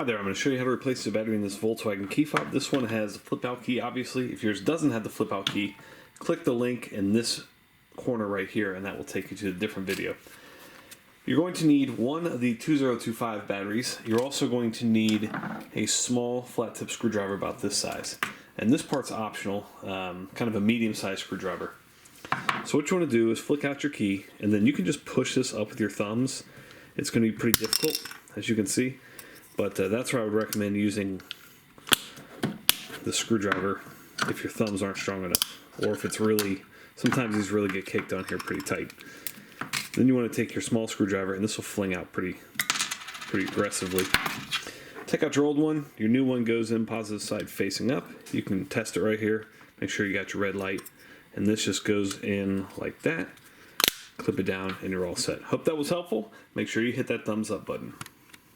Hi there, I'm going to show you how to replace the battery in this Volkswagen key fob. This one has a flip out key, obviously. If yours doesn't have the flip out key, click the link in this corner right here and that will take you to a different video. You're going to need one of the 2025 batteries. You're also going to need a small flat tip screwdriver about this size. And this part's optional, kind of a medium sized screwdriver. So what you want to do is flick out your key and then you can just push this up with your thumbs. It's going to be pretty difficult, as you can see. But that's where I would recommend using the screwdriver if your thumbs aren't strong enough. Or if it's really, sometimes these really get caked on here pretty tight. Then you want to take your small screwdriver and this will fling out pretty aggressively. Take out your old one, your new one goes in positive side facing up. You can test it right here, make sure you got your red light. And this just goes in like that. Clip it down and you're all set. Hope that was helpful. Make sure you hit that thumbs up button.